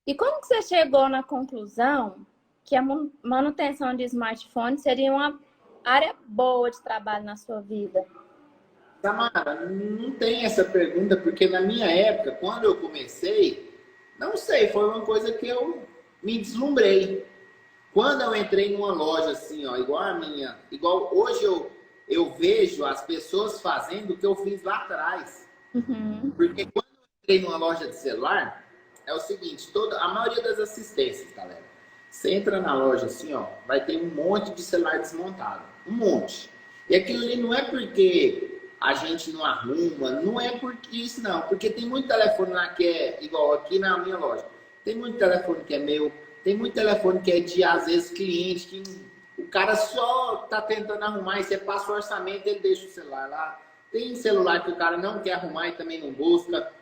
E como que você chegou na conclusão que a manutenção de smartphone seria uma área boa de trabalho na sua vida? Samara, não tem essa pergunta, porque na minha época, quando eu comecei, não sei, foi uma coisa que eu me deslumbrei. Quando eu entrei numa loja assim, ó, igual a minha, igual hoje eu vejo as pessoas fazendo o que eu fiz lá atrás. Uhum. Porque quando eu entrei numa loja de celular, é o seguinte, a maioria das assistências, galera, você entra na loja assim, ó, vai ter um monte de celular desmontado. Um monte. E aquilo ali não é porque a gente não arruma, não é porque isso não. Porque tem muito telefone lá que é igual aqui na minha loja. Tem muito telefone que é meu, tem muito telefone que é de, às vezes, cliente, que o cara só tá tentando arrumar e você passa o orçamento e ele deixa o celular lá. Tem celular que o cara não quer arrumar e também não busca.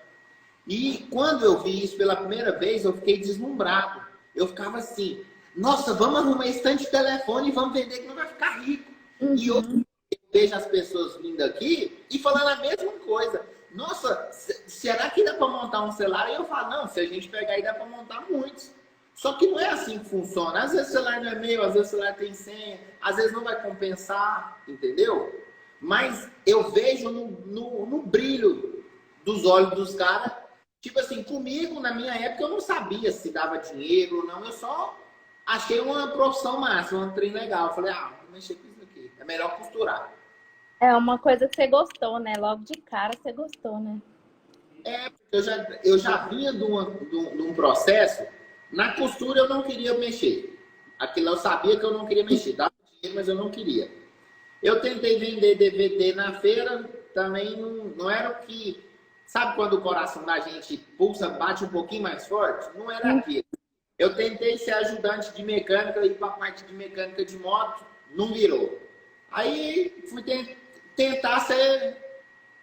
E quando eu vi isso pela primeira vez, eu fiquei deslumbrado. Eu ficava assim, nossa, vamos arrumar esse tanto de telefone e vamos vender que não vai ficar rico. E eu Uhum. vejo as pessoas vindo aqui e falando a mesma coisa. Nossa, será que dá para montar um celular? E eu falo, não, se a gente pegar aí dá para montar muitos. Só que não é assim que funciona. Às vezes o celular não é meu, às vezes o celular tem senha, às vezes não vai compensar, entendeu? Mas eu vejo no brilho dos olhos dos caras. Tipo assim, comigo, na minha época, eu não sabia se dava dinheiro ou não. Eu só achei uma profissão máxima, um trem legal. Eu falei, vou mexer com isso aqui. É melhor costurar. É uma coisa que você gostou, né? Logo de cara você gostou, né? É, porque eu já vinha de um processo. Na costura eu não queria mexer. Aquilo eu sabia que eu não queria mexer. Dava dinheiro, mas eu não queria. Eu tentei vender DVD na feira, também não era o que... Sabe quando o coração da gente pulsa, bate um pouquinho mais forte? Não era Hum. aquilo. Eu tentei ser ajudante de mecânica, ir para a parte de mecânica de moto, não virou. Aí fui tentar ser...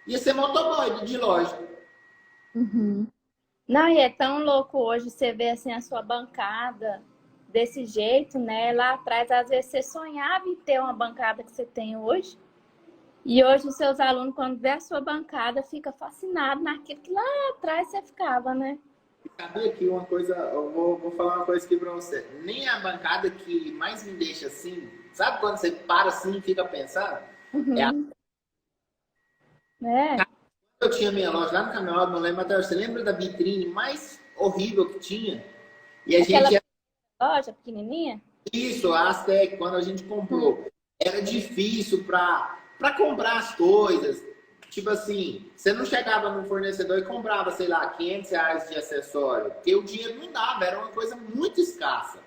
Ia ser motoboy de loja. Uhum. Não, e é tão louco hoje você ver assim a sua bancada desse jeito, né? Lá atrás, às vezes, você sonhava em ter uma bancada que você tem hoje. E hoje os seus alunos, quando vê a sua bancada, fica fascinado naquilo que lá atrás você ficava, né? Sabia que uma coisa, eu vou falar uma coisa aqui pra você. Nem a bancada que mais me deixa assim, sabe quando você para assim e fica pensando? É a... Uhum. Né? Eu tinha minha loja lá no Camelot, não lembro até. Você lembra da vitrine mais horrível que tinha? E a Aquela gente... loja pequenininha? Isso, a Astec, quando a gente Hum. comprou, era difícil para comprar as coisas. Tipo assim, você não chegava no fornecedor e comprava, sei lá, R$ 500 de acessório, porque o dinheiro não dava, era uma coisa muito escassa.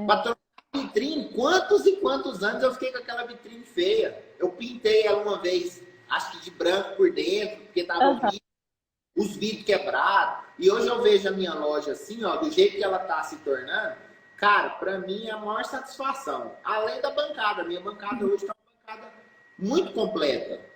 Para É. trocar vitrine, quantos e quantos anos eu fiquei com aquela vitrine feia? Eu pintei ela uma vez, acho que de branco por dentro, porque estava Aham. horrível, os vidros quebrados. E hoje eu vejo a minha loja assim, ó, do jeito que ela está se tornando. Cara, para mim é a maior satisfação. Além da bancada, minha bancada hoje está uma bancada muito completa.